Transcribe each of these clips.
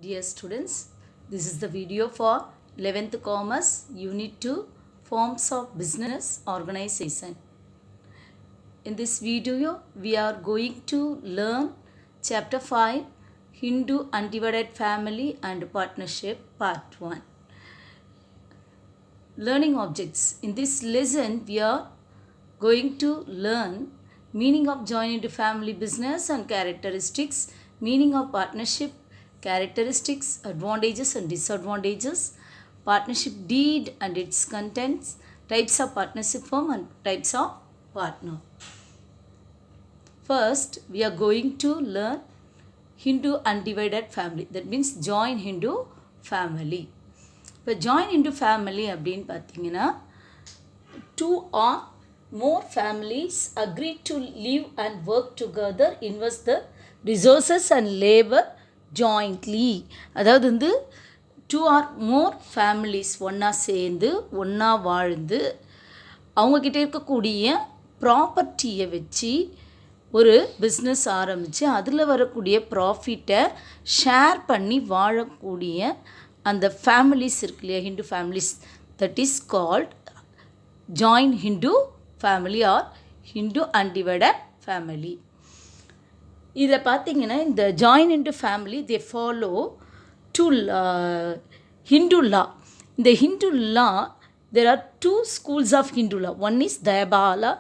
Dear students, this is the video for 11th Commerce Unit 2 Forms of Business Organization. In this video, we are going to learn Chapter 5 Hindu Undivided Family and Partnership Part 1. Learning objects. In this lesson, we are going to learn meaning of join into family business and characteristics, meaning of partnership, characteristics, advantages and disadvantages, partnership deed and its contents, types of partnership firm and types of partner. First, we are going to learn Hindu undivided family. That means join Hindu family. இப்போ join into family அப்படின்னு பார்த்தீங்கன்னா 2 or more families agree to live and work together, invest the resources and labor jointly. அதாவது வந்து 2 or more families ஒன்றா சேர்ந்து ஒன்றா வாழ்ந்து அவங்கக்கிட்ட இருக்கக்கூடிய ப்ராப்பர்ட்டியை வச்சு ஒரு பிஸ்னஸ் ஆரம்பித்து அதில் வரக்கூடிய ப்ராஃபிட்டை ஷேர் பண்ணி வாழக்கூடிய அந்த ஃபேமிலிஸ் இருக்கு இல்லையா, Hindu families, that is called join Hindu family or Hindu undivided family. இதில் பார்த்தீங்கன்னா இந்த join Hindu family they follow to Hindu law. இந்த Hindu law there are 2 schools of Hindu law. One is தயபாலா,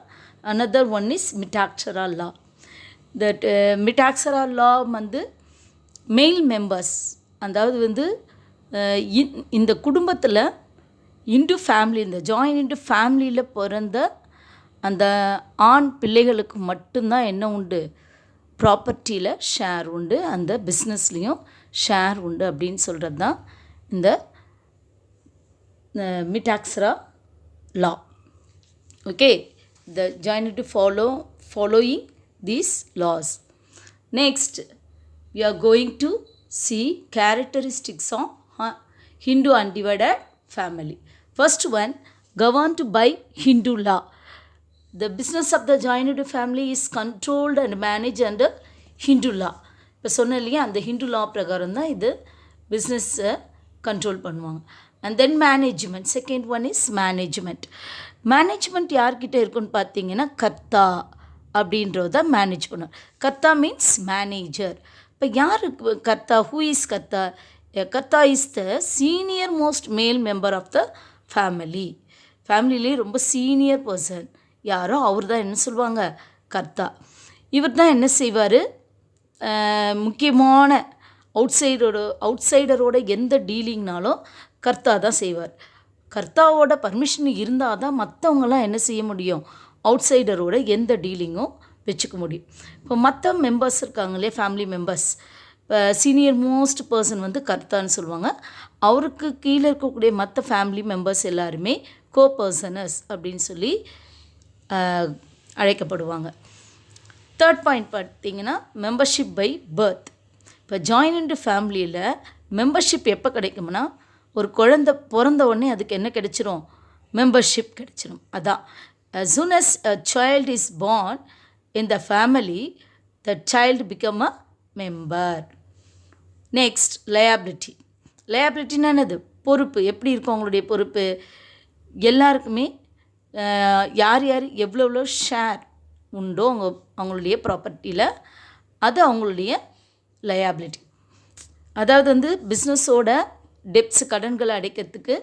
another one is Mitakshara law. That Mitakshara law வந்து மெயில் மெம்பர்ஸ், அதாவது வந்து இந்த குடும்பத்தில் இந்து ஃபேமிலி, இந்த ஜாயின் இன்டு ஃபேமிலியில் பிறந்த அந்த ஆண் பிள்ளைகளுக்கு மட்டும்தான் என்ன உண்டு, ப்ராப்பர்ட்டியில் ஷேர் உண்டு, அந்த பிஸ்னஸ்லேயும் ஷேர் உண்டு அப்படின்னு சொல்கிறது தான் இந்த Mitakshara law. Okay, the join to following these laws. Next, we are going to see characteristics of Hindu undivided family. First one, governed by Hindu law. The business of the joined family is controlled and managed under Hindu law. இப்போ சொன்ன இல்லையா, அந்த ஹிந்து லா பிரகாரம் தான் இது பிஸ்னஸை control பண்ணுவாங்க. And then management, second one is management. Management யார்கிட்ட இருக்குன்னு பார்த்தீங்கன்னா கர்த்தா அப்படின்றது தான் மேனேஜ் பண்ணுவார். கர்த்தா மீன்ஸ் மேனேஜர். இப்போ யார் கர்த்தா? ஹூ இஸ் கர்த்தா? கர்த்தா இஸ் த சீனியர் மோஸ்ட் மேல் மெம்பர் ஆஃப் த ஃபேமிலி. ஃபேமிலியிலே ரொம்ப சீனியர் பர்சன் யாரோ அவர் தான் என்ன சொல்லுவாங்க, கர்த்தா. இவர் தான் என்ன செய்வார், முக்கியமான அவுட்சைடரோட எந்த டீலிங்னாலும் கர்த்தா தான் செய்வார். கர்த்தாவோட பர்மிஷன் இருந்தால் தான் மற்றவங்களாம் என்ன செய்ய முடியும், அவுட்சைடரோட எந்த டீலிங்கும் வச்சுக்க முடியும். இப்போ மற்ற மெம்பர்ஸ் இருக்காங்களே, ஃபேமிலி மெம்பர்ஸ், இப்போ சீனியர் மோஸ்ட் பர்சன் வந்து கர்த்தான்னு சொல்லுவாங்க. அவருக்கு கீழே இருக்கக்கூடிய மற்ற ஃபேமிலி மெம்பர்ஸ் எல்லாருமே கோ பர்சனஸ் அப்படின்னு சொல்லி அழைக்கப்படுவாங்க. தேர்ட் பாயிண்ட் பார்த்தீங்கன்னா மெம்பர்ஷிப் பை பர்த். இப்போ ஜாயின் இன்டு ஃபேமிலியில் மெம்பர்ஷிப் எப்போ கிடைக்கும்னா, ஒரு குழந்தை பிறந்த உடனே அதுக்கு என்ன கிடைச்சிரும், மெம்பர்ஷிப் கிடைச்சிரும். அதான் as soon as a child is born in the family, the child become a member. Next, liability. liabilityனா என்னது, பொறுப்பு. எப்படி இருக்கும் அவங்களுடைய பொறுப்பு, எல்லாருக்குமே யார் யார் எவ்வளோ ஷேர் உண்டோ அவங்களுடைய ப்ராப்பர்ட்டியில் அது அவங்களுடைய liability. அதாவது வந்து பிஸ்னஸோட டெப்ஸ், கடன்களை அடைக்கிறதுக்கு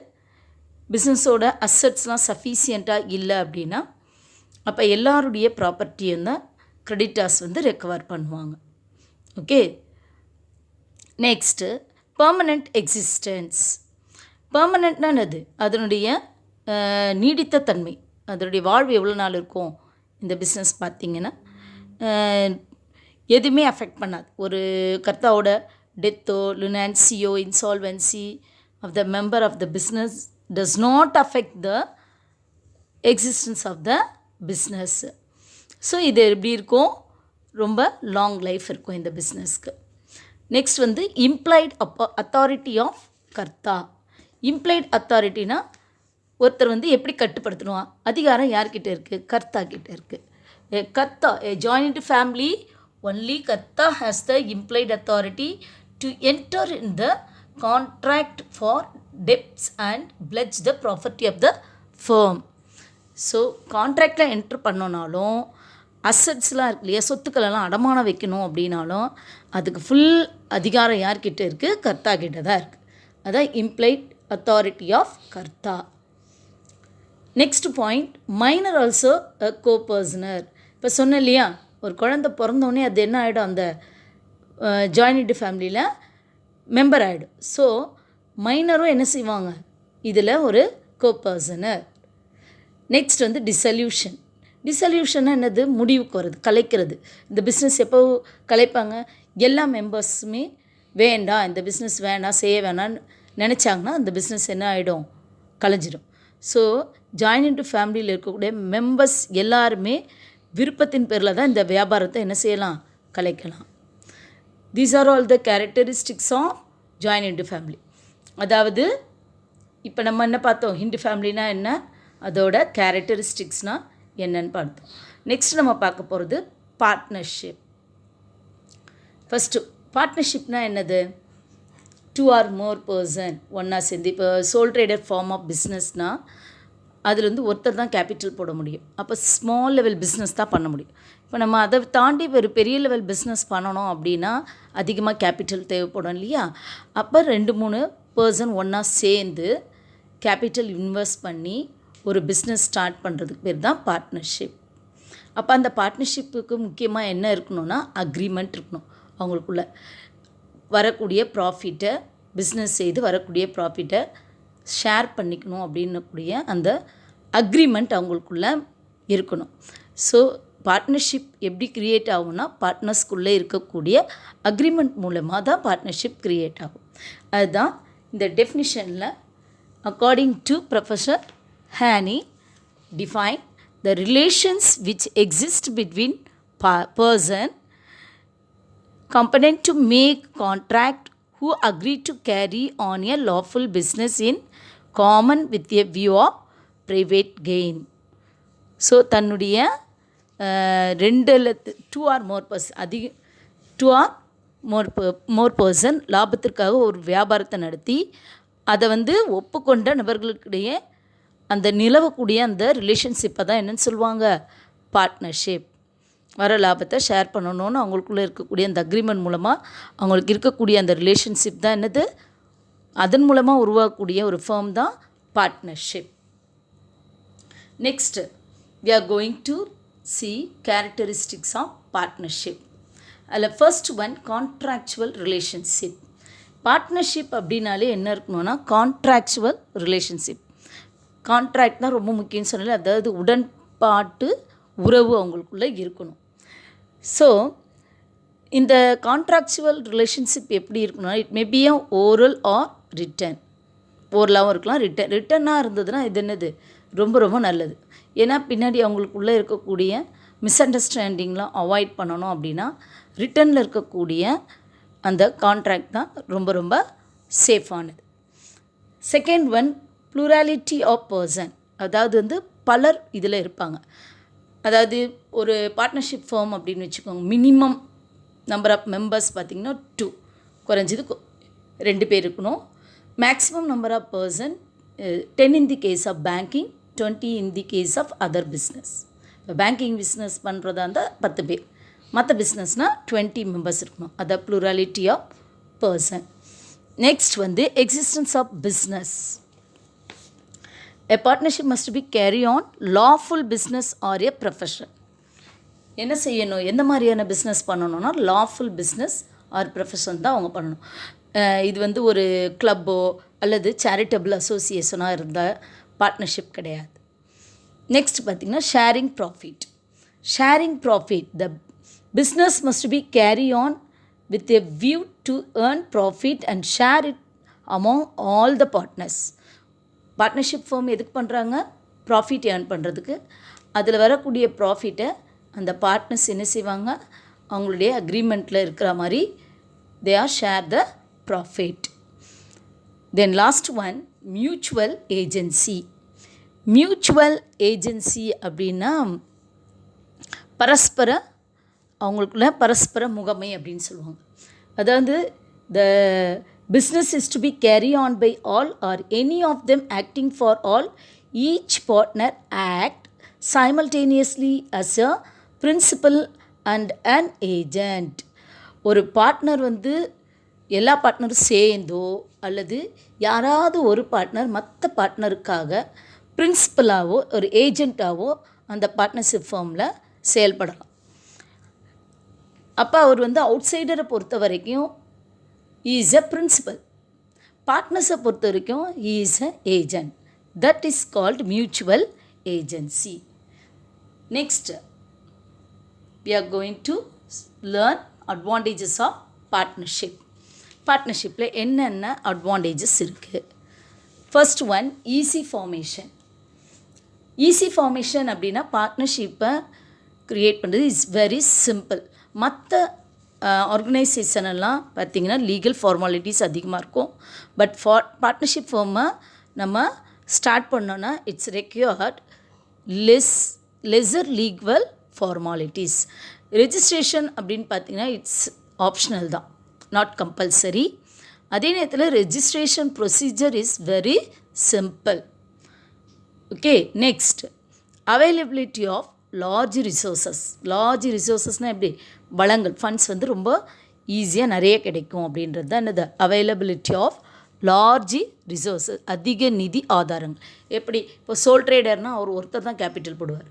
பிஸ்னஸோட அசட்ஸ்லாம் சஃபிஷியண்ட்டாக இல்லை அப்படின்னா அப்போ எல்லாருடைய ப்ராப்பர்ட்டியும் தான் கிரெடிட்டார்ஸ் வந்து ரெக்கவர் பண்ணுவாங்க. Okay, next permanent existence. பெர்மனண்ட்னா என்னது, அதனுடைய நீடித்த தன்மை, அதனுடைய வாழ்வு எவ்வளோ நாள் இருக்கும். இந்த பிஸ்னஸ் பார்த்திங்கன்னா எதுவுமே அஃபெக்ட் பண்ணாது. ஒரு கர்த்தாவோட டெத்தோ லுனான்சியோ insolvency of the member of the business does not affect the existence of the business. So இது எப்படி இருக்கும், ரொம்ப லாங் லைஃப் இருக்கும் இந்த பிஸ்னஸ்க்கு. நெக்ஸ்ட் வந்து இம்ப்ளைட் அத்தாரிட்டி ஆஃப் கர்த்தா. இம்ப்ளைட் அத்தாரிட்டினா ஒருத்தர் வந்து எப்படி கட்டுப்படுத்தணும், அதிகாரம் யார்கிட்ட இருக்குது, கர்த்தா கிட்ட இருக்குது. கர்த்தா, a joint family only Karta has the implied authority to enter in the contract for debts and pledge the property of the firm. So கான்ட்ராக்டில் என்ட்ரு பண்ணோனாலும் அசட்ஸ்லாம் இருக்கு இல்லையா, சொத்துக்களெல்லாம் அடமானம் வைக்கணும் அப்படின்னாலும் அதுக்கு ஃபுல் அதிகாரம் யார்கிட்ட இருக்குது? கர்த்தா கிட்ட தான் இருக்குது. அதான் implied authority of Karta. Next point, minor also a coparcener. இப்போ சொன்னேன் இல்லையா, ஒரு குழந்தை பிறந்தோடனே அது என்ன ஆகிடும், அந்த ஜாயின்ட் ஃபேமிலியில் மெம்பர் ஆகிடும். ஸோ மைனரும் என்ன செய்வாங்க, இதில் ஒரு கோபர்சனர். நெக்ஸ்ட் வந்து டிசல்யூஷன். டிசல்யூஷன்னா என்னது? முடிவுக்கு வருது, கலைக்கிறது. இந்த பிஸ்னஸ் எப்போ கலைப்பாங்க? எல்லா மெம்பர்ஸுமே வேண்டாம், இந்த பிஸ்னஸ் வேண்டாம், செய்ய வேணான்னு நினச்சாங்கன்னா அந்த பிஸ்னஸ் என்ன ஆகிடும்? கலைஞ்சிடும். ஸோ ஜாயின்ட் ஃபேமிலியில் இருக்கக்கூடிய மெம்பர்ஸ் எல்லாருமே விருப்பத்தின் பேரில் தான் இந்த வியாபாரத்தை என்ன செய்யலாம்? கலைக்கலாம். These are all the characteristics of joint family. அதாவது இப்போ நம்ம என்ன பார்த்தோம், ஹிந்து ஃபேமிலினா என்ன, அதோட கேரக்டரிஸ்டிக்ஸ்னால் என்னன்னு பார்த்தோம். நெக்ஸ்ட் நம்ம பார்க்க போகிறது பார்ட்னர்ஷிப். ஃபஸ்ட்டு பார்ட்னர்ஷிப்னால் என்னது? 2 or more பர்சன் ஒன்றா சேர்ந்து, இப்போ சோல் ட்ரேடர் ஃபார்ம் ஆஃப் பிஸ்னஸ்னால் அதில் வந்து ஒருத்தர் தான் கேபிட்டல் போட முடியும். அப்போ ஸ்மால் லெவல் பிஸ்னஸ் தான் பண்ண முடியும். இப்போ நம்ம அதை தாண்டி ஒரு பெரிய லெவல் பிஸ்னஸ் பண்ணணும் அப்படின்னா அதிகமாக கேபிட்டல் தேவைப்படும் இல்லையா. அப்போ 2-3 பர்சன் ஒன்றா சேர்ந்து கேபிட்டல் இன்வெஸ்ட் பண்ணி ஒரு பிஸ்னஸ் ஸ்டார்ட் பண்ணுறதுக்கு பேர் தான் பார்ட்னர்ஷிப். அப்போ அந்த பார்ட்னர்ஷிப்புக்கு முக்கியமாக என்ன இருக்கணும்னா அக்ரிமெண்ட் இருக்கணும். அவங்களுக்குள்ள வரக்கூடிய ப்ராஃபிட்டை, பிஸ்னஸ் செய்து வரக்கூடிய ப்ராஃபிட்டை ஷேர் பண்ணிக்கணும் அப்படின்னக்கூடிய அந்த அக்ரிமெண்ட் அவங்களுக்குள்ள இருக்கணும். ஸோ பார்ட்னர்ஷிப் எப்படி க்ரியேட் ஆகும்னா பார்ட்னர்ஸ்குள்ளே இருக்கக்கூடிய அக்ரிமெண்ட் மூலமாக தான் பார்ட்னர்ஷிப் க்ரியேட் ஆகும். அதுதான் இந்த டெஃபினிஷனில் according to professor Haney define the relations which exist between person competent to make contract who agree to carry on a lawful business in common with a view of private gain. So தன்னுடைய 2 or more person அதிக 2 or more person லாபத்திற்காக ஒரு வியாபாரத்தை நடத்தி அதை வந்து ஒப்புக்கொண்ட நபர்களுக்கிடையே அந்த நிலவக்கூடிய அந்த ரிலேஷன்ஷிப்பை தான் என்னென்னு சொல்லுவாங்க? பார்ட்னர்ஷிப். வர லாபத்தை ஷேர் பண்ணணும்னு அவங்களுக்குள்ளே இருக்கக்கூடிய அந்த அக்ரிமெண்ட் மூலமாக அவங்களுக்கு இருக்கக்கூடிய அந்த ரிலேஷன்ஷிப் தான் என்னது? அதன் மூலமாக உருவாக்கக்கூடிய ஒரு ஃபார்ம் தான் partnership. Next we are going to see characteristics of partnership. அதில் first one contractual relationship. Partnership அப்படின்னாலே என்ன இருக்கணும்னா கான்ட்ராக்சுவல் ரிலேஷன்ஷிப். கான்ட்ராக்ட் தான் ரொம்ப முக்கியம்னு சொன்னால, அதாவது உடன்பாட்டு உறவு அவங்களுக்குள்ளே இருக்கணும். ஸோ இந்த கான்ட்ராக்சுவல் ரிலேஷன்ஷிப் எப்படி இருக்கணும்னா it may be a oral or written. ஓரலாகவும் இருக்கலாம், ரிட்டனாக இருந்ததுன்னா இது என்னது? ரொம்ப ரொம்ப நல்லது. ஏன்னா பின்னாடி அவங்களுக்குள்ளே இருக்கக்கூடிய மிஸ் அண்டர்ஸ்டாண்டிங்லாம் அவாய்ட் பண்ணணும் அப்படின்னா ரிட்டனில் இருக்கக்கூடிய அந்த கான்ட்ராக்ட் தான் ரொம்ப ரொம்ப சேஃபானது. Second one plurality of person. அதாவது வந்து பலர் இதில் இருப்பாங்க. அதாவது ஒரு பார்ட்னர்ஷிப் ஃபார்ம் அப்படின்னு வச்சுக்கோங்க, மினிமம் நம்பர் ஆஃப் மெம்பர்ஸ் பார்த்திங்கன்னா 2, குறைஞ்சது 2 பேர் இருக்கணும். Maximum number of person 10 in the case of banking, 20 in the case of other business. இப்போ பேங்கிங் பிஸ்னஸ் பண்ணுறதா இருந்தால் 10 பேர், மற்ற பிஸ்னஸ்னால் 20 மெம்பர்ஸ் இருக்கணும். அதான் ப்ளூராலிட்டி ஆஃப் பர்சன். நெக்ஸ்ட் வந்து existence of business. A partnership must be carry on lawful business or a profession. என்ன செய்யணும், எந்த மாதிரியான பிஸ்னஸ் பண்ணணும்னா லாஃபுல் பிஸ்னஸ் ஆர் ப்ரொஃபஷன் தான் அவங்க பண்ணணும். இது வந்து ஒரு கிளப்போ அல்லது சேரிட்டபிள் அசோசியேஷனாக இருந்தால் பார்ட்னர்ஷிப் கிடையாது. நெக்ஸ்ட் பார்த்திங்கன்னா sharing profit. Sharing profit, the business must be carry on with a view to earn profit and share it among all the partners. Partnership form எதுக்கு பண்ணுறாங்க? ப்ராஃபிட் ஏர்ன் பண்ணுறதுக்கு. அதில் வரக்கூடிய ப்ராஃபிட்டை அந்த பார்ட்னர்ஸ் என்ன செய்வாங்க? அவங்களுடைய அக்ரிமெண்ட்டில் இருக்கிற மாதிரி they are share the profit. Then last one mutual agency. Mutual agency அப்படின்னா பரஸ்பர அவங்களுக்குள்ள பரஸ்பர முகமை அப்படின்னு சொல்லுவாங்க. அதாவது the business is to be carried on by all or any of them acting for all. Each partner act simultaneously as a principal and an agent. ஒரு partner வந்து எல்லா பார்ட்னரும் சேர்ந்தோ அல்லது யாராவது ஒரு பார்ட்னர் மற்ற பார்ட்னருக்காக பிரின்சிபலாவோ ஒரு ஏஜெண்ட்டாவோ அந்த பார்ட்னர்ஷிப் ஃபார்மில் செயல்படலாம். அப்போ அவர் வந்து அவுட் சைடரை பொறுத்த வரைக்கும் இஸ் எ பிரின்சிபல், பார்ட்னர்ஸை பொறுத்த வரைக்கும் is a agent. That is called mutual agency. Next we are going to learn advantages of partnership. பார்ட்னர்ஷிப்பில் என்னென்ன அட்வான்டேஜஸ் இருக்குது? First one, easy formation. Easy formation அப்படின்னா பார்ட்னர்ஷிப்பை க்ரியேட் பண்ணுறது இஸ் வெரி சிம்பிள். மற்ற ஆர்கனைசேஷனெல்லாம் பார்த்திங்கன்னா legal formalities அதிகமாக இருக்கும். பட் பார்ட்னர்ஷிப் ஃபார்மை நம்ம ஸ்டார்ட் பண்ணோன்னா it's required lesser legal formalities. Registration அப்படின்னு பார்த்திங்கன்னா இட்ஸ் ஆப்ஷனல் தான், நாட் கம்பல்சரி. அதே நேரத்தில் registration procedure is very simple. Okay, next availability of large resources. Large ரிசோர்ஸஸ்னால் எப்படி? வளங்கள், ஃபண்ட்ஸ் வந்து ரொம்ப ஈஸியாக நிறைய கிடைக்கும் அப்படின்றது தான் என்னது? அவைலபிலிட்டி ஆஃப் லார்ஜ் ரிசோர்ஸஸ், அதிக நிதி ஆதாரங்கள். எப்படி? இப்போ சோல் ட்ரேடர்னால் அவர் ஒருத்தர் தான் கேபிட்டல் போடுவார்.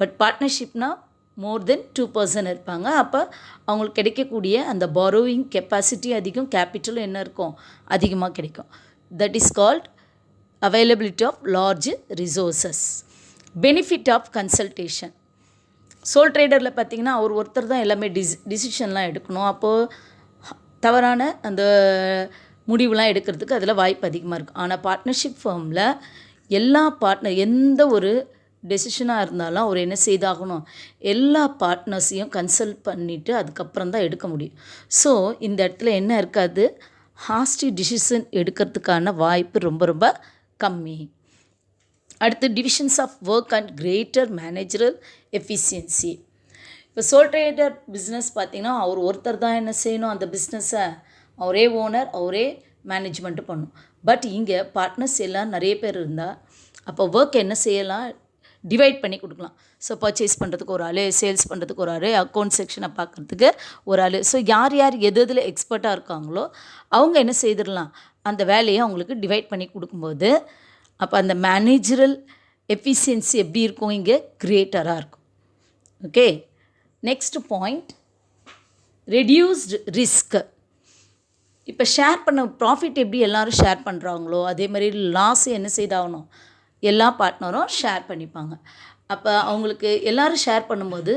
பட் பார்ட்னர்ஷிப்னால் மோர் தென் 2% இருப்பாங்க. அப்போ அவங்களுக்கு கிடைக்கக்கூடிய அந்த பாரோவிங் கெப்பாசிட்டி அதிகம், கேபிட்டலும் என்ன இருக்கும்? அதிகமாக கிடைக்கும். That is called availability of large resources. Benefit of consultation. Sole ட்ரேடரில் பார்த்திங்கன்னா அவர் ஒருத்தர் தான் எல்லாமே டிசிஷன்லாம் எடுக்கணும். அப்போது தவறான அந்த முடிவுலாம் எடுக்கிறதுக்கு அதில் வாய்ப்பு அதிகமாக இருக்கும். ஆனால் பார்ட்னர்ஷிப் ஃபார்மில் எல்லா பார்ட்னர் எந்த ஒரு டெசிஷனாக இருந்தாலும் அவர் என்ன செய்தாகணும்? எல்லா பார்ட்னர்ஸையும் கன்சல்ட் பண்ணிவிட்டு அதுக்கப்புறம் தான் எடுக்க முடியும். ஸோ இந்த இடத்துல என்ன இருக்காது? ஹாஸ்டி டிசிஷன் எடுக்கிறதுக்கான வாய்ப்பு ரொம்ப ரொம்ப கம்மி. அடுத்து divisions of work and greater managerial efficiency. இப்போ சோல் ட்ரேடர் பிஸ்னஸ் பார்த்திங்கன்னா அவர் ஒருத்தர் தான் என்ன செய்யணும்? அந்த பிஸ்னஸை அவரே ஓனர், அவரே மேனேஜ்மெண்ட்டு பண்ணணும். பட் இங்கே பார்ட்னர்ஸ் எல்லாம் நிறைய பேர் இருந்தால் அப்போ ஒர்க் என்ன செய்யலாம்? டிவைட் பண்ணி கொடுக்கலாம். ஸோ பர்ச்சேஸ் பண்ணுறதுக்கு ஒரு ஆள், சேல்ஸ் பண்ணுறதுக்கு ஒரு ஆள், அக்கௌண்ட் செக்ஷனை பார்க்குறதுக்கு ஒரு ஆள். ஸோ யார் யார் எது எதில் எக்ஸ்பர்ட்டாக இருக்காங்களோ அவங்க என்ன செய்திடலாம்? அந்த வேலையை அவங்களுக்கு டிவைட் பண்ணி கொடுக்கும்போது அப்போ அந்த மேனேஜரல் எஃபிஷியன்சி எப்படி இருக்கும்? இங்கே கிரேட்டராக இருக்கும். Okay, next point, reduced risk. இப்போ ஷேர் பண்ண ப்ராஃபிட் எப்படி எல்லோரும் ஷேர் பண்ணுறாங்களோ அதே மாதிரி லாஸ் என்ன செய்தாகணும்? எல்லா பார்ட்னரும் ஷேர் பண்ணிப்பாங்க. அப்போ அவங்களுக்கு எல்லோரும் ஷேர் பண்ணும்போது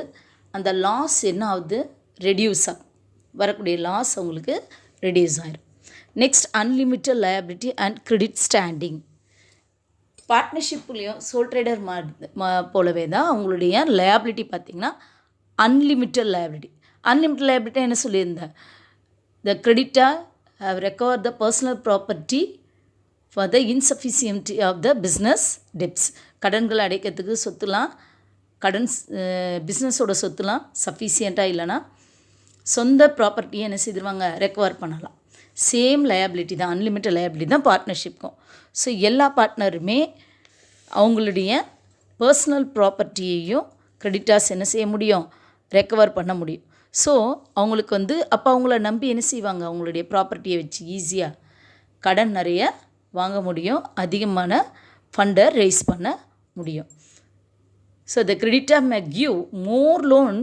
அந்த லாஸ் என்ன ஆகுது? ரெடியூஸ் ஆகும். வரக்கூடிய லாஸ் அவங்களுக்கு ரெடியூஸ் ஆகிடும். Next, unlimited liability and credit standing. பார்ட்னர்ஷிப்லேயும் சோல் ட்ரேடர் போலவே தான் அவங்களுடைய லயபிலிட்டி பார்த்திங்கன்னா அன்லிமிட்டட் லயபிலிட்டி. அன்லிமிட்டட் லயபிலிட்டி என்ன சொல்லியிருந்தேன்? The creditor have recover the personal property for the insufficiency of the business debts. கடன்களை அடைக்கிறதுக்கு சொத்துலாம், பிஸ்னஸோட சொத்துலாம் சஃபிஷியண்ட்டாக இல்லைனா சொந்த ப்ராப்பர்ட்டியை என்ன செய்திருவாங்க? ரெக்கவர் பண்ணலாம். சேம் லயபிலிட்டி தான், அன்லிமிட்டட் லயபிலிட்டி தான் பார்ட்னர்ஷிப்க்கும். ஸோ எல்லா பார்ட்னருமே அவங்களுடைய பர்சனல் ப்ராப்பர்ட்டியையும் கிரெடிட்டார்ஸ் என்ன செய்ய முடியும்? ரெக்கவர் பண்ண முடியும். ஸோ அவங்களுக்கு வந்து அப்போ அவங்கள நம்பி என்ன செய்வாங்க? அவங்களுடைய ப்ராப்பர்ட்டியை வச்சு ஈஸியாக கடன் நிறைய வாங்க முடியும், அதிகமான ஃபண்டை ரைஸ் பண்ண முடியும். So the creditor may give more loan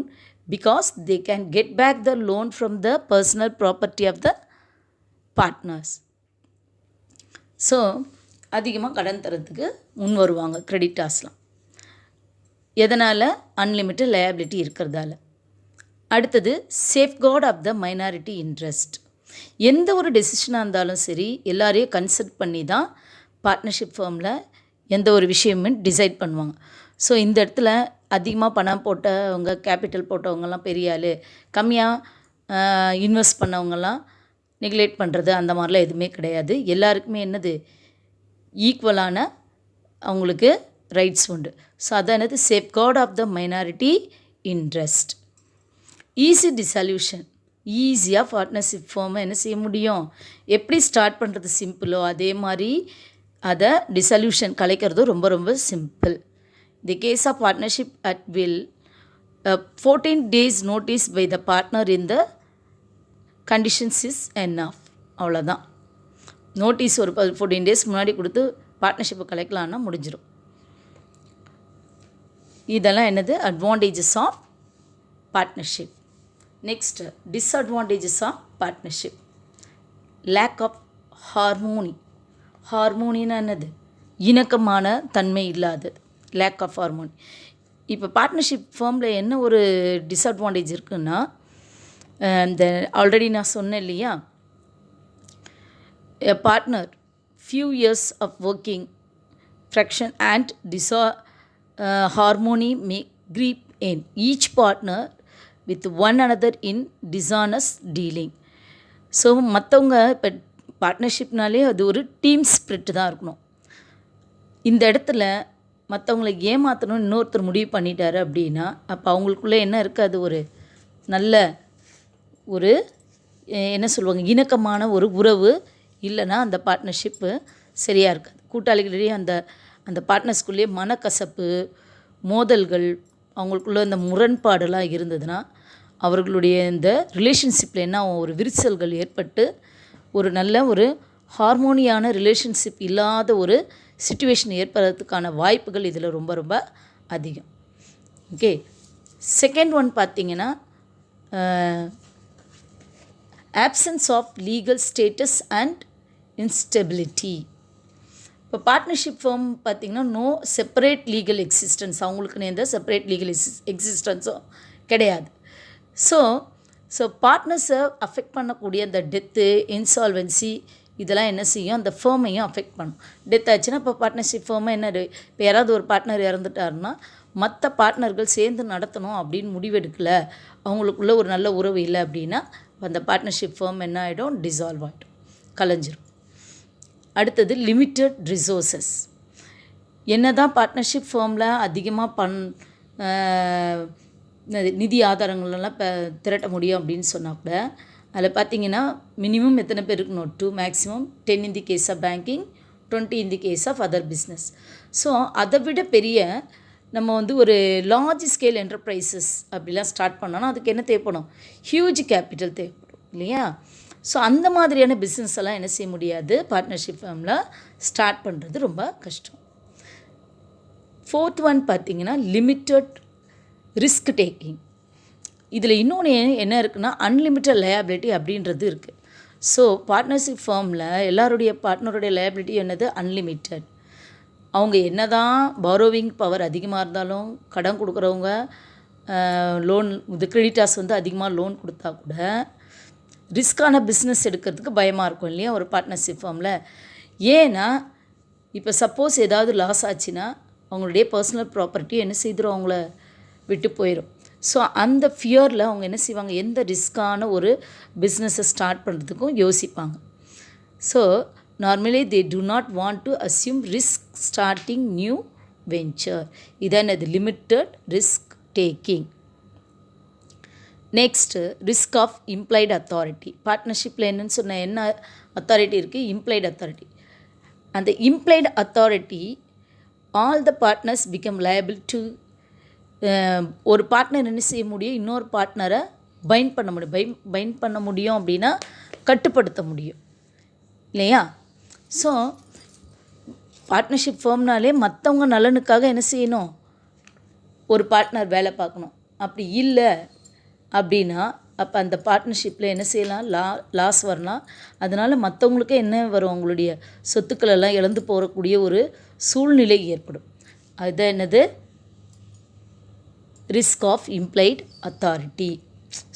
because they can get back the loan from the personal property of the partners. So அதிகமாக கடன் தரத்துக்கு முன் வருவாங்க கிரெடிட்டார்ஸ்லாம். எதனால்? அன்லிமிட்டட் லயபிலிட்டி இருக்கிறதால. அடுத்தது, safeguard of the minority interest. எந்த ஒரு டெசிஷனாக இருந்தாலும் சரி எல்லாரையும் கன்சல்ட் பண்ணி தான் பார்ட்னர்ஷிப் ஃபார்மில் எந்த ஒரு விஷயமுமே டிசைட் பண்ணுவாங்க. ஸோ இந்த இடத்துல அதிகமாக பணம் போட்டவங்க, கேபிட்டல் போட்டவங்கலாம் பெரிய ஆள், கம்மியாக இன்வெஸ்ட் பண்ணவங்கலாம் நெக்லெக்ட் பண்ணுறது அந்த மாதிரிலாம் எதுவுமே கிடையாது. எல்லாருக்குமே என்னது? ஈக்குவலான அவங்களுக்கு ரைட்ஸ் உண்டு. ஸோ அதான் என்னது? Safeguard of the minority interest. Easy dissolution. ஈஸியாக பார்ட்னர்ஷிப் ஃபார்மை என்ன செய்ய முடியும், எப்படி ஸ்டார்ட் பண்ணுறது சிம்பிளோ அதே மாதிரி அதை டிசல்யூஷன் கலைக்கிறதும் ரொம்ப ரொம்ப simple. The case of partnership at will 14 days notice by the partner in the conditions is enough. அவ்வளோதான். நோட்டீஸ் ஒரு 14 days முன்னாடி கொடுத்து பார்ட்னர்ஷிப்பை கலைக்கலான்னா முடிஞ்சிடும். இதெல்லாம் என்னது advantages of partnership. Next disadvantages of partnership. Lack of harmony. ஹார்மோனின்னா என்னது, இணக்கமான தன்மை இல்லாதது, லேக் ஆஃப் ஹார்மோனி. இப்போ பார்ட்னர்ஷிப் ஃபார்மில் என்ன ஒரு டிஸ்அட்வான்டேஜ் இருக்குன்னா, இந்த ஆல்ரெடி நான் சொன்னேன் இல்லையா, a partner few years of working friction and harmony may creep in each partner with one another in dishonest dealing. So மற்றவங்க இப்போ பார்ட்னர்ஷிப்னாலே அது ஒரு டீம் ஸ்பிரிட் தான் இருக்கணும். இந்த இடத்துல மற்றவங்களை ஏமாற்றணும்னு இன்னொருத்தர் முடிவு பண்ணிட்டாரு அப்படின்னா அப்போ அவங்களுக்குள்ளே என்ன இருக்குது, அது ஒரு நல்ல ஒரு என்ன சொல்லுவாங்க, இணக்கமான ஒரு உறவு இல்லைன்னா அந்த பார்ட்னர்ஷிப்பு சரியாக இருக்காது. கூட்டாளிகளிடையே அந்த பார்ட்னர்ஸ்குள்ளேயே மனக்கசப்பு, மோதல்கள், அவங்களுக்குள்ள இந்த முரண்பாடெல்லாம் இருந்ததுன்னா அவர்களுடைய இந்த ரிலேஷன்ஷிப்பில் என்ன ஒரு விரிசல்கள் ஏற்பட்டு ஒரு நல்ல ஒரு ஹார்மோனியான ரிலேஷன்ஷிப் இல்லாத ஒரு சிச்சுவேஷன் ஏற்படுறதுக்கான வாய்ப்புகள் இதில் ரொம்ப ரொம்ப அதிகம். ஓகே, செகண்ட் ஒன் பார்த்திங்கன்னா options of legal status and instability. இப்போ பார்ட்னர்ஷிப் ஃபார்ம் பார்த்திங்கன்னா நோ செப்பரேட் லீகல் எக்ஸிஸ்டன்ஸ், அவங்களுக்குன்னு எந்த செப்பரேட் லீகல் எக்ஸிஸ்டன்ஸும் கிடையாது. ஸோ பார்ட்னர்ஸை அஃபெக்ட் பண்ணக்கூடிய அந்த டெத்து, இன்சால்வென்சி இதெல்லாம் என்ன செய்யும், அந்த ஃபேர்மையும் அஃபெக்ட் பண்ணும். டெத் ஆச்சுன்னா இப்போ பார்ட்னர்ஷிப் ஃபேர்மை என்ன, இப்போ யாராவது ஒரு பார்ட்னர் இறந்துட்டாருன்னா மற்ற பார்ட்னர்கள் சேர்ந்து நடத்தணும் அப்படின்னு முடிவெடுக்கலை, அவங்களுக்குள்ள ஒரு நல்ல உறவு இல்லை அப்படின்னா அந்த பார்ட்னர்ஷிப் ஃபேர்ம் என்ன ஆகிடும், டிசால்வ் ஆகிடும், கலைஞ்சிரும். அடுத்தது லிமிட்டட் ரிசோர்ஸஸ். என்ன தான் பார்ட்னர்ஷிப் ஃபேர்மில் அதிகமாக நிதி ஆதாரங்கள்லாம் திரட்ட முடியும் அப்படின்னு சொன்னால் கூட அதில் பார்த்திங்கன்னா மினிமம் எத்தனை பேர் இருக்கணும், 2, maximum 10 in the case of banking, 20 in the case of other business. So அதை விட பெரிய நம்ம வந்து ஒரு லார்ஜ் ஸ்கேல் என்டர்பிரைசஸ் அப்படிலாம் ஸ்டார்ட் பண்ணோன்னா அதுக்கு என்ன தேவைப்படும், ஹியூஜ் கேபிட்டல் தேவைப்படும் இல்லையா. ஸோ அந்த மாதிரியான பிஸ்னஸ் எல்லாம் என்ன செய்ய முடியாது, பார்ட்னர்ஷிப் ஃபார்மில் ஸ்டார்ட் பண்ணுறது ரொம்ப கஷ்டம். ஃபோர்த் ஒன் பார்த்திங்கன்னா லிமிட்டட் ரிஸ்க் டேக்கிங். இதில் இன்னொன்று என்ன இருக்குன்னா அன்லிமிட்டட் லயபிலிட்டி அப்படின்றது இருக்குது. ஸோ பார்ட்னர்ஷிப் ஃபார்மில் எல்லாருடைய பார்ட்னருடைய லயபிலிட்டி என்னது, அன்லிமிட்டட். அவங்க என்ன தான் பாரோவிங் பவர் அதிகமாக இருந்தாலும், கடன் கொடுக்குறவங்க லோன் இது கிரெடிட்டார்ஸ் வந்து அதிகமாக லோன் கொடுத்தா கூட ரிஸ்க்கான பிஸ்னஸ் எடுக்கிறதுக்கு பயமாக இருக்கும் இல்லையா ஒரு பார்ட்னர்ஷிப் ஃபார்மில். ஏன்னா இப்போ சப்போஸ் ஏதாவது லாஸ் ஆச்சுன்னா அவங்களுடைய பர்சனல் ப்ராப்பர்ட்டி என்ன செய்திரும், அவங்கள விட்டு போயிடும். ஸோ அந்த ஃபியரில் அவங்க என்ன செய்வாங்க, எந்த ரிஸ்க்கான ஒரு பிஸ்னஸை ஸ்டார்ட் பண்ணுறதுக்கும் யோசிப்பாங்க. So normally they do not want to assume risk starting new venture. இதான் அது limited risk taking. Next risk of implied authority. பார்ட்னர்ஷிப்பில் என்னன்னு சொன்ன என்ன அத்தாரிட்டி இருக்குது, இம்ப்ளைடு அத்தாரிட்டி. அந்த implied authority all the partners become liable to. ஒரு partner என்ன செய்ய முடியும், இன்னொரு பார்ட்னரை பைண்ட் பண்ண முடியும். பைண்ட் பண்ண முடியும் அப்படின்னா கட்டுப்படுத்த முடியும் இல்லையா. ஸோ பார்ட்னர்ஷிப் ஃபார்ம்னாலே மற்றவங்க நலனுக்காக என்ன செய்யணும், ஒரு பார்ட்னர் வேலை பார்க்கணும். அப்படி இல்லை அப்படின்னா அப்போ அந்த பார்ட்னர்ஷிப்பில் என்ன செய்யலாம், லாஸ் வரலாம். அதனால் மற்றவங்களுக்கு என்ன வரும், அவங்களுடைய சொத்துக்கள் எல்லாம் இழந்து போகக்கூடிய ஒரு சூழ்நிலை ஏற்படும். அதுதான் என்னது, risk of implied authority.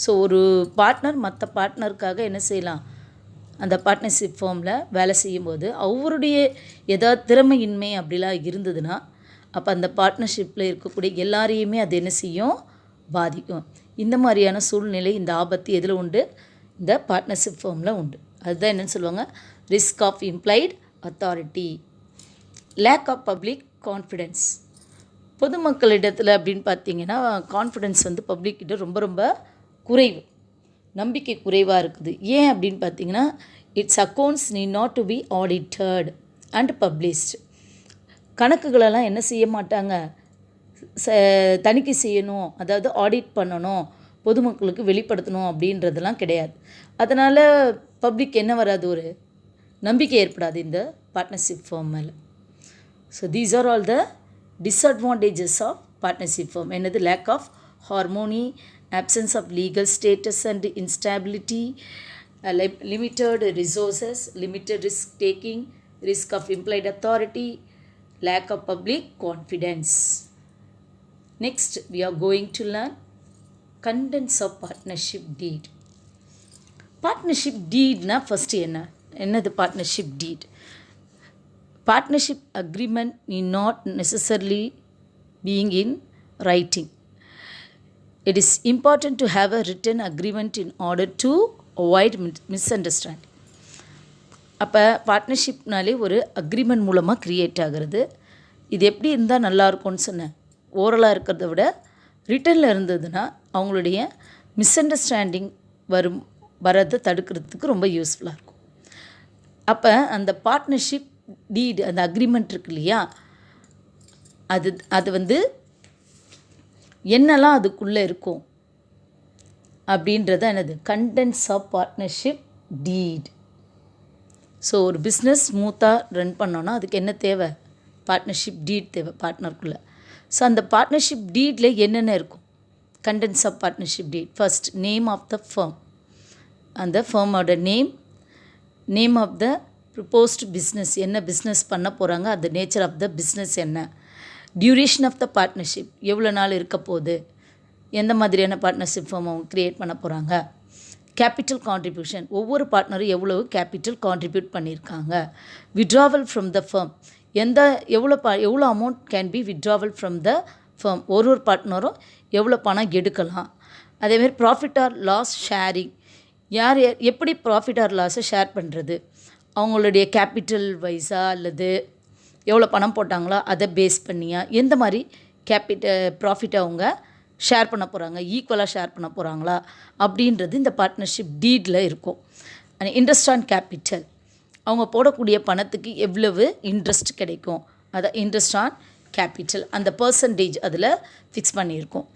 So ஒரு பார்ட்னர் மற்ற பார்ட்னருக்காக என்ன செய்யலாம், அந்த பார்ட்னர்ஷிப் ஃபார்மில் வேலை செய்யும்போது அவருடைய ஏதாவது திறமையின்மை அப்படிலாம் இருந்ததுன்னா அப்போ அந்த பார்ட்னர்ஷிப்பில் இருக்கக்கூடிய எல்லாரையுமே அது என்ன செய்யும், பாதிக்கும். இந்த மாதிரியான சூழ்நிலை, இந்த ஆபத்து எதில் உண்டு, இந்த பார்ட்னர்ஷிப் ஃபார்மில் உண்டு. அதுதான் என்னென்னு சொல்லுவாங்க, risk of implied authority. Lack of public confidence. பொதுமக்களிடத்தில் அப்படின்னு பார்த்தீங்கன்னா கான்ஃபிடென்ஸ் வந்து பப்ளிக்கிட்ட ரொம்ப ரொம்ப குறைவு. நம்பிக்கை குறைவாக இருக்குது. ஏன் அப்படின்னு பார்த்தீங்கன்னா, it's accounts need not to be audited and published. கணக்குகளெல்லாம் என்ன செய்ய மாட்டாங்க, தணிக்கை செய்யணும், அதாவது ஆடிட் பண்ணணும், பொதுமக்களுக்கு வெளிப்படுத்தணும் அப்படின்றதெல்லாம் கிடையாது. அதனால் பப்ளிக் என்ன வராது, ஒரு நம்பிக்கை ஏற்படாது இந்த பார்ட்னர்ஷிப் ஃபார்ம் மேலே. So these are all the disadvantages of partnership form. என்னது, lack of harmony, absence of legal status and instability, limited resources, limited risk taking, risk of implied authority, lack of public confidence. Next we are going to learn contents of partnership deed. Partnership deed na first என்னது partnership deed? Partnership agreement need not necessarily being in writing. It is important to have a written agreement in order to avoid misunderstanding. அப்போ பார்ட்னர்ஷிப்னாலே ஒரு agreement மூலமாக create ஆகிறது. இது எப்படி இருந்தால் நல்லாயிருக்கும்னு சொன்னேன், ஓரலாக இருக்கிறத விட ரிட்டனில் இருந்ததுன்னா அவங்களுடைய மிஸ் அண்டர்ஸ்டாண்டிங் வரதை தடுக்கிறதுக்கு ரொம்ப யூஸ்ஃபுல்லாக இருக்கும். அப்போ அந்த பார்ட்னர்ஷிப் டீட், அந்த அக்ரிமெண்ட் இருக்கு இல்லையா, அது வந்து என்னெல்லாம் அதுக்குள்ளே இருக்கும் அப்படின்றத என்னது, contents of partnership deed. So ஒரு பிஸ்னஸ் ஸ்மூத்தாக ரன் பண்ணோன்னா அதுக்கு என்ன தேவை, பார்ட்னர்ஷிப் டீட் தேவை பார்ட்னருக்குள்ளே. ஸோ அந்த பார்ட்னர்ஷிப் டீடில் என்னென்ன இருக்கும், contents of partnership deed. First, name of the firm, அந்த ஃபர்மோட name of the proposed business, என்ன பிஸ்னஸ் பண்ண போகிறாங்க, அந்த நேச்சர் ஆஃப் த பிஸ்னஸ் என்ன, டியூரேஷன் ஆஃப் த பார்ட்னர்ஷிப், எவ்வளோ நாள் இருக்க போகுது, எந்த மாதிரியான பார்ட்னர்ஷிப் ஃபார்ம் அவங்க க்ரியேட் பண்ண போகிறாங்க, கேபிட்டல் கான்ட்ரிபியூஷன், ஒவ்வொரு பார்ட்னரும் எவ்வளவு கேபிட்டல் கான்ட்ரிபியூட் பண்ணியிருக்காங்க, விட்ராவல் ஃப்ரம் த ஃபர்ம், எவ்வளோ amount can be withdrawal from the firm, ஒரு பார்ட்னரும் எவ்வளோ பணம் எடுக்கலாம். அதேமாதிரி ப்ராஃபிட் ஆர் லாஸ் ஷேரிங், யார் எப்படி ப்ராஃபிட் ஆர் லாஸை ஷேர் பண்ணுறது, அவங்களுடைய கேபிட்டல் வைஸாக அல்லது எவ்வளோ பணம் போட்டாங்களோ அதை பேஸ் பண்ணியா, எந்த மாதிரி ப்ராஃபிட்டை அவங்க ஷேர் பண்ண போகிறாங்க, ஈக்குவலாக ஷேர் பண்ண போகிறாங்களா அப்படின்றது இந்த பார்ட்னர்ஷிப் டீடில் இருக்கும். அண்ட் இன்ட்ரெஸ்ட் ஆன் கேபிட்டல், அவங்க போடக்கூடிய பணத்துக்கு எவ்வளவு இன்ட்ரெஸ்ட் கிடைக்கும், அதை இன்ட்ரெஸ்ட் ஆன் கேபிட்டல், அந்த பர்சன்டேஜ் அதில் ஃபிக்ஸ் பண்ணியிருக்கோம்.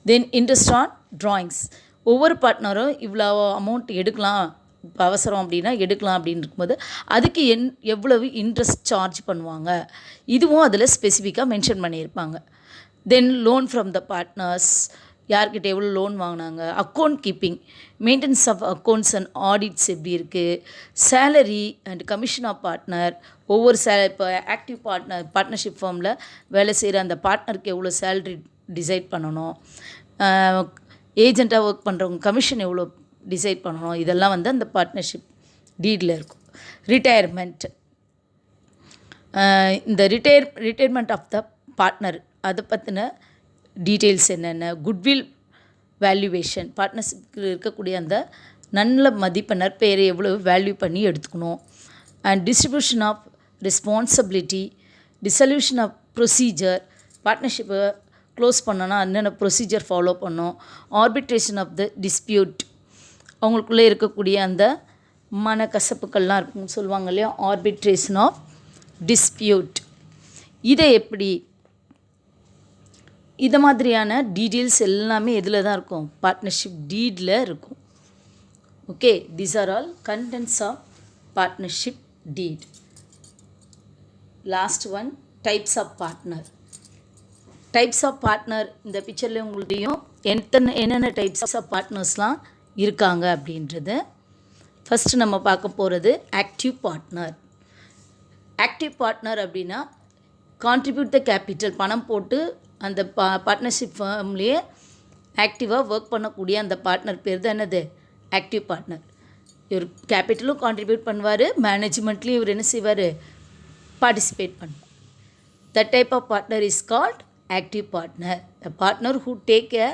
தென் இன்ட்ரெஸ்ட் ஆன் ட்ராயிங்ஸ், ஒவ்வொரு பார்ட்னரும் இவ்வளோ அமௌண்ட் எடுக்கலாம், இப்போ அவசரம் அப்படின்னா எடுக்கலாம் அப்படின்னு இருக்கும்போது அதுக்கு எவ்வளவு இன்ட்ரெஸ்ட் சார்ஜ் பண்ணுவாங்க, இதுவும் அதில் ஸ்பெசிஃபிக்காக மென்ஷன் பண்ணியிருப்பாங்க. Then loan from the partners, யார்கிட்ட எவ்வளோ லோன் வாங்கினாங்க, account keeping, maintenance of accounts and audits எப்படி இருக்குது, salary and commission of partner, ஒவ்வொரு இப்போ ஆக்டிவ் பார்ட்னர்ஷிப் ஃபார்மில் வேலை செய்கிற அந்த பார்ட்னருக்கு எவ்வளோ சேலரி டிசைட் பண்ணணும், ஏஜெண்ட்டாக ஒர்க் பண்ணுறவங்க கமிஷன் எவ்வளோ டிசைட் பண்ணணும், இதெல்லாம் வந்து அந்த பார்ட்னர்ஷிப் டீடில் இருக்கும். ரிட்டையர்மெண்ட், இந்த ரிட்டையர்மெண்ட் ஆஃப் த பார்ட்னர், அதை பற்றின டீட்டெயில்ஸ் என்னென்ன, குட்வில் வேல்யூவேஷன், பார்ட்னர்ஷிப்பில் இருக்கக்கூடிய அந்த நல்ல மதிப்பை நற்பெயரை எவ்வளோ வேல்யூ பண்ணி எடுத்துக்கணும். And distribution of responsibility, dissolution of procedure, பார்ட்னர்ஷிப்பை க்ளோஸ் பண்ணோன்னா என்னென்ன ப்ரொசீஜர் ஃபாலோ பண்ணோம், ஆர்பிட்ரேஷன் ஆஃப் த டிஸ்பியூட், அவங்களுக்குள்ளே இருக்கக்கூடிய அந்த மனக்கசப்புக்கள்லாம் இருக்குன்னு சொல்லுவாங்க இல்லையா, ஆர்பிட்ரேஷன் ஆஃப் டிஸ்பியூட், இதை எப்படி, இதை மாதிரியான டீட்டெயில்ஸ் எல்லாமே எதில் தான் இருக்கும், பார்ட்னர்ஷிப் டீடில் இருக்கும். Okay, these are all contents of partnership deed. Last one, types of partner. Types of partner, இந்த பிக்சரில் உங்களுடையும் என்னென்ன டைப்ஸ் ஆஃப் பார்ட்னர்ஸ்லாம் இருக்காங்க அப்படின்றது. ஃபஸ்ட்டு நம்ம பார்க்க போகிறது ஆக்டிவ் பார்ட்னர். ஆக்டிவ் பார்ட்னர் அப்படின்னா கான்ட்ரிபியூட் த கேபிட்டல், பணம் போட்டு அந்த பார்ட்னர்ஷிப் ஃபார்ம்லேயே ஆக்டிவாக ஒர்க் பண்ணக்கூடிய அந்த பார்ட்னர் பேர் தான் என்னது, ஆக்டிவ் பார்ட்னர். இவர் கேபிட்டலும் கான்ட்ரிபியூட் பண்ணுவார், மேனேஜ்மெண்ட்லேயும் இவர் என்ன செய்வார், பார்ட்டிசிபேட் பண்ணுவார். The type of partner is called active partner, a partner who take an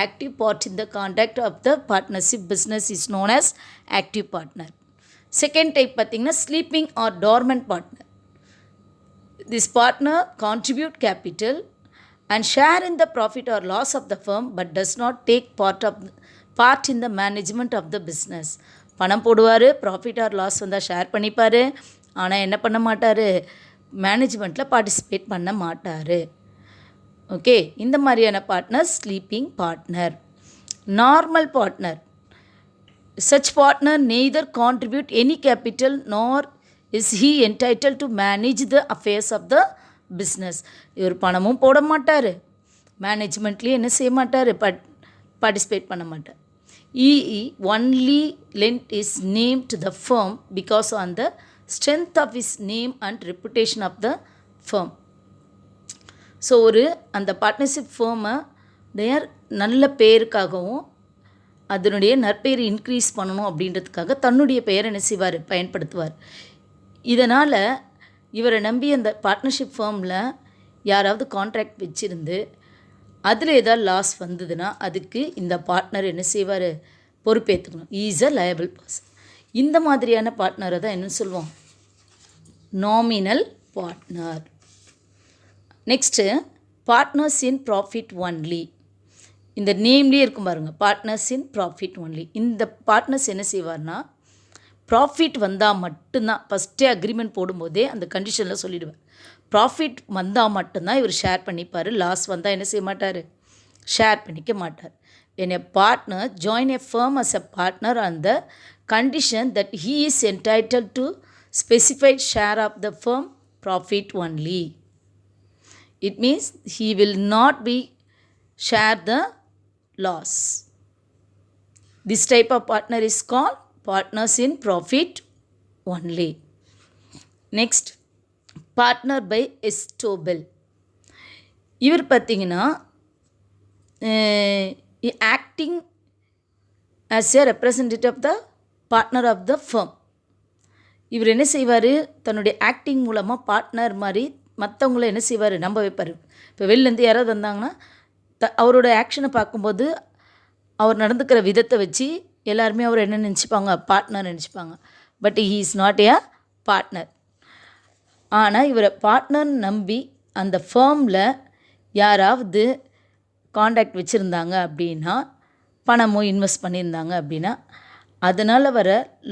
active part in the conduct of the partnership business is known as active partner. Second type பார்த்தீங்கன்னா sleeping or dormant partner. This partner contribute capital and share in the profit or loss of the firm but does not take part in the management of the business. பணம் போடுவார், profit R loss வந்தால் share பண்ணிப்பார். ஆனால் என்ன பண்ண மாட்டார், மேனேஜ்மெண்ட்டில் participate பண்ண மாட்டார். Okay, இந்த மாதிரியான partner sleeping partner. Normal partner, such partner neither contribute any capital nor is he entitled to manage the affairs of the business. இவர் பணமும் போட மாட்டார், மேனேஜ்மெண்ட்லேயும் என்ன செய்ய மாட்டார், பார்ட்டிசிபேட் பண்ண மாட்டார். He only lent his name to the firm because on the strength of his name and reputation of the firm. So ஒரு அந்த பார்ட்னர்ஷிப் ஃபேர்மை நல்ல பேருக்காகவும் அதனுடைய நற்பெயரை இன்க்ரீஸ் பண்ணணும் அப்படின்றதுக்காக தன்னுடைய பெயரை என்ன செய்வார், பயன்படுத்துவார். இதனால் இவரை நம்பி அந்த பார்ட்னர்ஷிப் ஃபேர்மில் யாராவது கான்ட்ராக்ட் வச்சுருந்து அதில் ஏதாவது லாஸ் வந்ததுன்னா அதுக்கு இந்த பார்ட்னர் என்ன செய்வார், பொறுப்பேற்றுக்கணும். Is a liable person. இந்த மாதிரியான பார்ட்னரை தான் என்ன சொல்லுவோம், nominal partner. Next partners in profit only. இந்த நேம்லேயே இருக்கும் பாருங்கள், பார்ட்னர்ஸ் இன் ப்ராஃபிட் ஒன்லி. இந்த பார்ட்னர்ஸ் என்ன செய்வார்னா, ப்ராஃபிட் வந்தால் மட்டும்தான், ஃபஸ்ட்டே அக்ரிமெண்ட் போடும்போதே அந்த கண்டிஷனில் சொல்லிவிடுவேன், ப்ராஃபிட் வந்தால் மட்டும்தான் இவர் ஷேர் பண்ணிப்பார், லாஸ் வந்தால் என்ன செய்ய மாட்டார், ஷேர் பண்ணிக்க மாட்டார். when a partner join a firm as a partner on the condition that he is entitled to specified share of the firm profit only. It means he will not be share the loss. This type of partner is called partners in profit only. Next, partner by Estobel. இவர் பார்த்தீங்கன்னா acting as a representative of the partner of the firm. இவர் என்ன செய்வார், தன்னுடைய acting மூலமாக partner மாதிரி மற்றவங்கள என்ன செய்வார், நம்ப வைப்பார். இப்போ வெளிலேருந்து யாராவது வந்தாங்கன்னா அவரோட ஆக்ஷனை பார்க்கும்போது அவர் நடந்துக்கிற விதத்தை வச்சு எல்லாருமே அவர் என்ன நினச்சிப்பாங்க, பார்ட்னர் நினச்சிப்பாங்க. But he is not a partner. ஆனால் இவரை பார்ட்னர் நம்பி அந்த ஃபேர்மில் யாராவது காண்டாக்ட் வச்சுருந்தாங்க அப்படின்னா, பணமோ இன்வெஸ்ட் பண்ணியிருந்தாங்க அப்படின்னா, அதனால் வர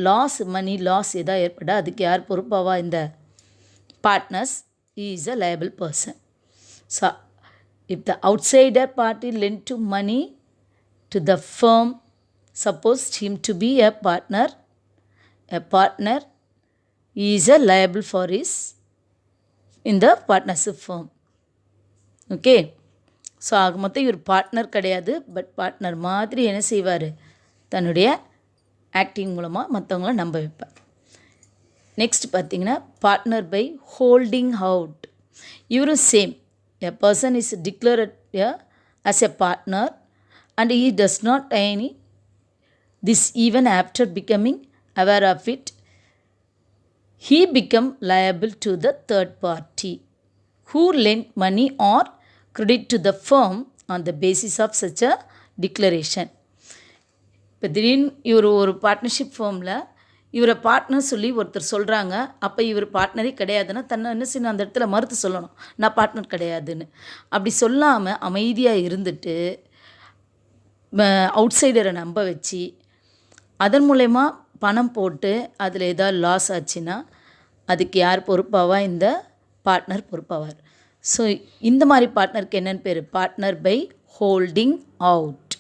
லாஸ், மணி லாஸ் எதாவது ஏற்பட அதுக்கு யார் பொறுப்பாவா, இந்த partners. Is a liable person. So if the outsider party lent to money to the firm supposed him to be a partner is a liable for his in the partnership firm. Okay, so ஆக மொத்தம் இவர் partner கிடையாது, but partner மாதிரி என்ன செய்வார், தன்னுடைய acting மூலமாக மற்றவங்கள நம்ப வைப்பார். நெக்ஸ்ட் பார்த்திங்கன்னா பார்ட்னர் பை ஹோல்டிங் அவுட். இவரும் same. A person is declared as a partner and he does not any this even after becoming aware of it. He become liable to the third party who lent money or credit to the firm on the basis of such a declaration. இப்போ திடீர்னு இவர் ஒரு partnership ஃபேர்மில் இவரை partner சொல்லி ஒருத்தர் சொல்கிறாங்க, அப்போ இவர் பார்ட்னரே கிடையாதுன்னா தன்னை என்ன செய்யணும், அந்த இடத்துல மறுத்து சொல்லணும், நான் பார்ட்னர் கிடையாதுன்னு. அப்படி சொல்லாமல் அமைதியாக இருந்துட்டு அவுட் சைடரை நம்ப வச்சு அதன் மூலயமா பணம் போட்டு அதில் ஏதாவது லாஸ் ஆச்சுன்னா அதுக்கு யார் பொறுப்பாவா, இந்த பார்ட்னர் பொறுப்பாவார். ஸோ இந்த மாதிரி பார்ட்னருக்கு என்னென்னு பேர், partner by holding out.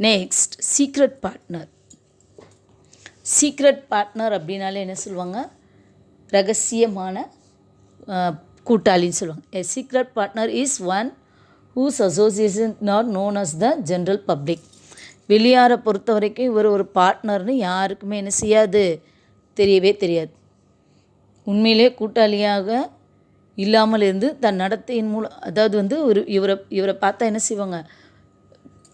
Next secret partner. Secret partner அப்படின்னாலே என்ன சொல்லுவாங்க, ரகசியமான கூட்டாளின்னு சொல்லுவாங்க. A secret partner is one whose association not known as the general public. வெளியாரை பொறுத்த வரைக்கும் இவர் ஒரு பார்ட்னர்னு யாருக்குமே என்ன செய்யாது, தெரியவே தெரியாது. உண்மையிலே கூட்டாளியாக இல்லாமல் இருந்து தன் நடத்தையின் மூலம், அதாவது இவரை பார்த்தா என்ன செய்வாங்க,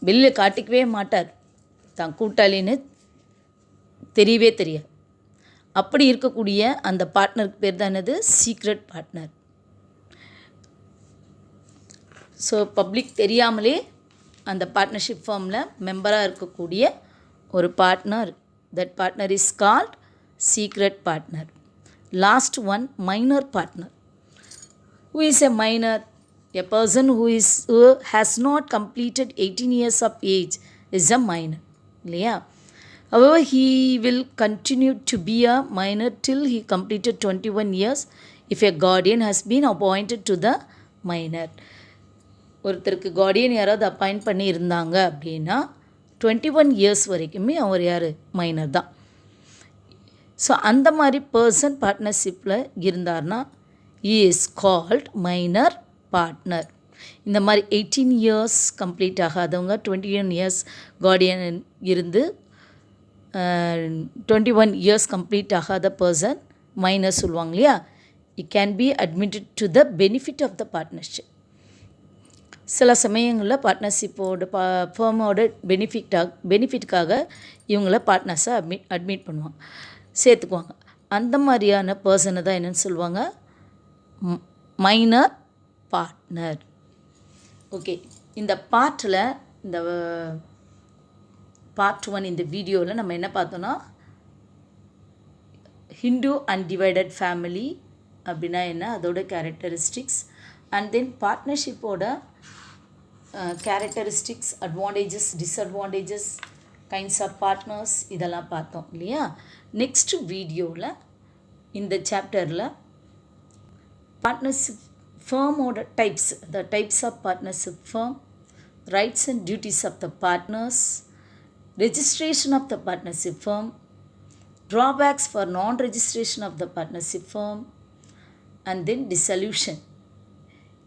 வெளியில் காட்டிக்கவே மாட்டார், தான் கூட்டாளின்னு தெரியவே தெரியாது. அப்படி இருக்கக்கூடிய அந்த பார்ட்னருக்கு பேர் தான் என்னது, சீக்ரெட் பார்ட்னர். ஸோ பப்ளிக் தெரியாமலே அந்த பார்ட்னர்ஷிப் ஃபார்மில் மெம்பராக இருக்கக்கூடிய ஒரு partner, that partner is called secret partner. Last one, minor partner. Who is a minor? A person who has not completed 18 years of age is a minor இல்லையா. However, he will continue to be a minor till he completed 21 years if a guardian has been appointed to the minor. ஒருத்தருக்கு Guardian யாராவது appoint பண்ணி இருந்தாங்க அப்படின்னா 21 years வரைக்குமே அவர் யார், minor தான். So அந்த மாதிரி பர்சன் பார்ட்னர்ஷிப்பில் இருந்தார்னா he is called minor partner. இந்த மாதிரி 18 இயர்ஸ் கம்ப்ளீட் ஆகாதவங்க 21 இயர்ஸ் கார்டியன் இருந்து 21 இயர்ஸ் கம்ப்ளீட் ஆகாத பர்சன் மைனர் சொல்லுவாங்க இல்லையா. It can be admitted to the benefit of the partnership. சில சமயங்களில் பார்ட்னர்ஷிப்போட ஃபேமோட பெனிஃபிட்காக இவங்கள பார்ட்னர்ஸை அட்மிட் பண்ணுவாங்க, சேர்த்துக்குவாங்க. அந்த மாதிரியான பர்சனை தான் என்னென்னு சொல்லுவாங்க, மைனர் பார்ட்னர். ஓகே, இந்த பார்ட்டில் இந்த பார்ட் 1 இந்த வீடியோவில் நம்ம என்ன பார்த்தோன்னா, ஹிந்து அன்டிவைடட் ஃபேமிலி அப்படின்னா என்ன, அதோட கேரக்டரிஸ்டிக்ஸ், அண்ட் தென் பார்ட்னர்ஷிப்போட characteristics, advantages, disadvantages, kinds of partners, இதெல்லாம் பார்த்தோம் இல்லையா. நெக்ஸ்ட் வீடியோவில் இந்த சாப்டரில் பார்ட்னர்ஷிப் ஃபேமோட types, the types of partnership firm, rights and duties of the partners, registration of the partnership firm, drawbacks for non-registration of the partnership firm, and then dissolution,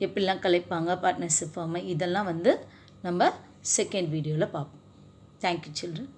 எப்படிலாம் கலைப்பாங்க partnership ஃபார்மை, இதெல்லாம் நம்ம செகண்ட் வீடியோவில் பார்ப்போம். Thank you children.